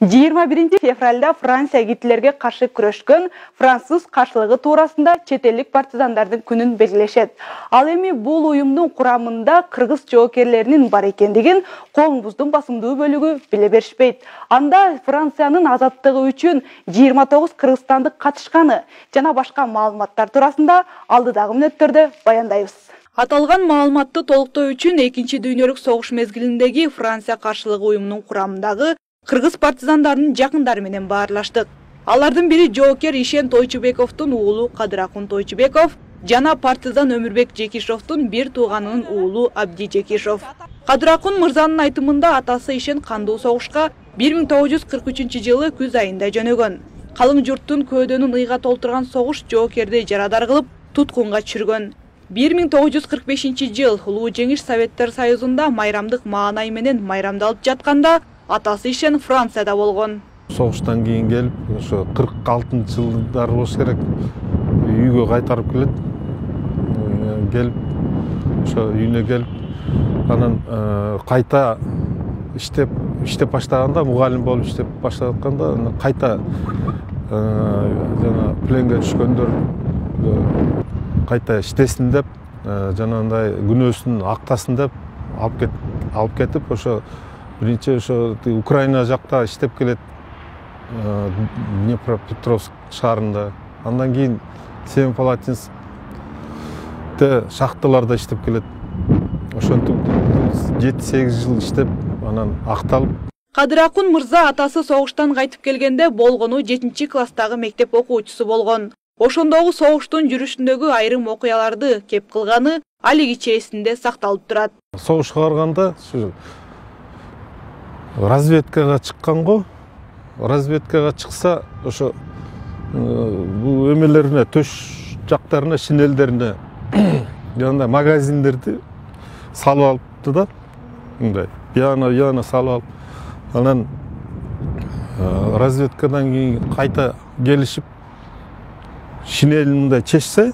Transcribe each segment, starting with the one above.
21-февралда Франция гитлерге каршы күрөшкөн француз каршылыгы туурасында чет элдик партизандардын күнүн белгилешет. Ал эми бул уюмдун курамында кыргыз жоокерлеринин бар экендигин коомубуздун басымдуу бөлүгү биле беришпейт. Анда Франциянын азаттыгы үчүн 29 кыргызстандык катышканы жана башка маалыматтар туурасында алдыдагы мүнөттөрдө баяндайбыз. Аталган маалыматты толуктоо үчүн 2-дүйнөлүк согуш мезгилиндеги Франция каршылыгы уюмунун курамындагы кыргыз партизандарынын жакындары менен баарлаштык. Алардын бири жоокер Ишен Тойчубековдун уулу Кадыракун Тойчубеков жана партизан Өмүрбек Жекишовдун бир тууганынын уулу Абди Жекишов. Кадыракун мырзанын айтымында атасы Ишен кандуу согушка 1943-жылы күз айында жөнөгөн. Калың журттун көөдөнүн ыйга толтурган согуш жоокерди жарадар кылып туткунга түшүргөн. 1945-жыл Улуу Жеңиш Советтер Союзунда майрамдык маанай менен майрамдалып жатканда атасы Ишен Францияда болгон. Согуштан кийин келип, ошо 46-жылдары болуш керек, үйгө кайтарып келет. Келип, ошо үйүнө келип, анан кайта иштеп баштаганда, мугалим болуп иштеп баштатканда, кайта жана пленге түшкөндөр кайта иштесин деп, жанагындай күнөөсүн актасын деп алып кетип, ошо биринчи ошо Украина жакта иштеп келет, Днепропетровск шаарында. Андан кийин Семипалатинскте шахталарда иштеп келет. Ошентип 7-8 жыл иштеп, анан акталып. Кадыракун мырза атасы согуштан кайтып келгенде болгону 7-класстагы мектеп окуучусу болгон. Ошондогу согуштун жүрүшүндөгү айрым окуяларды кеп кылганы алигиче эсинде сакталып турат. Согушка барганда разведкага чыкканго, разведкага чыкса, ошо бул эмелерине, төш жактарына, шинелдерине жанагындай магазиндерди салып алыпты да, мындай яна салып алып, анан разведкадан кийин кайта келишип шинелин мындай чечсе,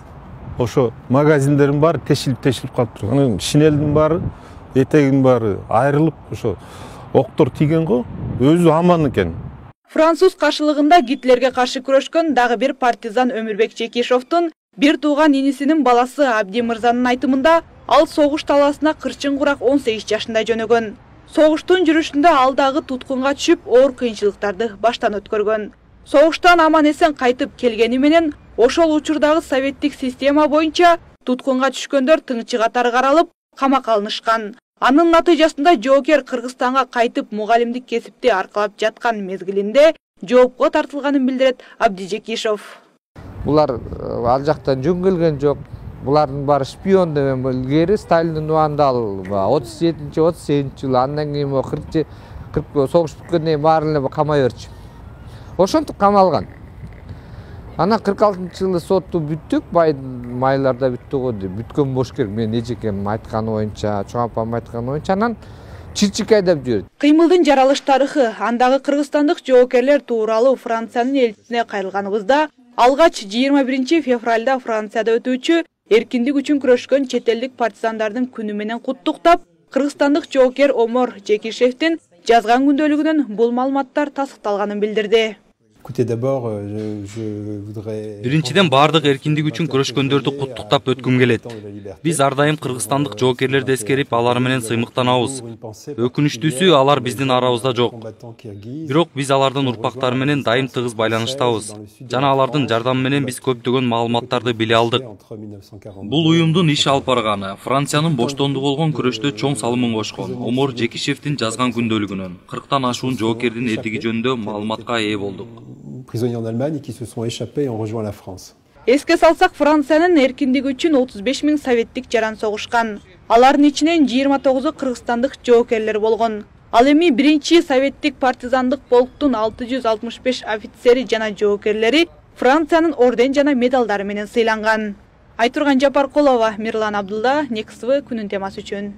ошо магазиндердин баары тешилип калыптыр. Анан шинелдин баары, этегинин баары айрылып, ошо октор тийгенго өзү аман экен. Француз каршылыгында Гитлерге каршы күрөшкөн дагы бир партизан Өмүрбек Жекишовдун бир тууган инисинин баласы Абди мырзанын айтымында, ал согуш талаасына кырчын курак 18 жашында жөнөгөн. Согуштун жүрүшүндө ал дагы туткунга түшүп, оор кыйынчылыктарды баштан өткөргөн. Согуштан аман эсен кайтып келгени менен ошол учурдагы советтик система боюнча туткунга түшкөндөр тыңчы катары каралып, камакка алынышкан. Анын натыйжасында жоокер Кыргызстанга кайтып мугалимдик кесипти аркалап жаткан мезгилинде жоопко тартылганын билдирет Абди Жекишов. Булар ал жактан жөн келген жок. Булардын баары шпион деген илгери Сталиндин убагында 37-38-жылы, андан кийин 40 согуш бүткөндөн кийин баарын эле камай берчү. Ошентип камалган. Ана 46-жылы сотту бүттүк, майларда бүттү го деп. Бүткөн болуш керек, мен эжекем айтканы боюнча, чоң апам айтканы боюнча, анан чирчик айдап жиберди. Кыймылдын жаралыш тарыхы, андагы кыргызстандык жоокерлер тууралуу Франциянын элчисине кайрылганыбызда, алгач 21-февралда Францияда өтүүчү эркиндик үчүн күрөшкөн чет элдик партизандардын күнү менен куттуктап, кыргызстандык жоокер Омор Жекишевдин жазган күндөлүгүнөн бул маалыматтар тасыкталганын билдирди. Биринчиден бардык эркиндик үчүн күрөшкөндөрдү куттуктап өткүм келет. Биз ар дайым кыргызстандык жоокерлерди эскерип, алар менен сыймыктанабыз. Өкүнүчтүүсү, алар биздин арабызда жок. Бирок биз алардын урпактары менен дайым тыгыз байланыштабыз. Жана алардын жардамы менен биз көптөгөн маалыматтарды биле алдык. Бул уюмдун иш алып барганы Франциянын боштондук болгон күрөштө чоң салымын кошкон Омор Жекишевдин жазган күндөлүгүнөн 40тан ашуун жоокердин эрдиги жөнүндө маалыматка ээ болдук. Prisonniers en Allemagne qui se sont échappés et ont rejoint la France. Эске салсак, Франциянын эркиндиги үчүн 35 000 советтик жаран согушкан. Алардын ичинен 29-у кыргызстандык жоокерлер болгон. Ал эми биринчи советтик партизандык полктун 665 офицери жана жоокерлери Франциянын орден жана медалдары менен сыйланган. Айтурган Жапаркулова, Мирлан Абдулла, Next TV күнүн темасы үчүн.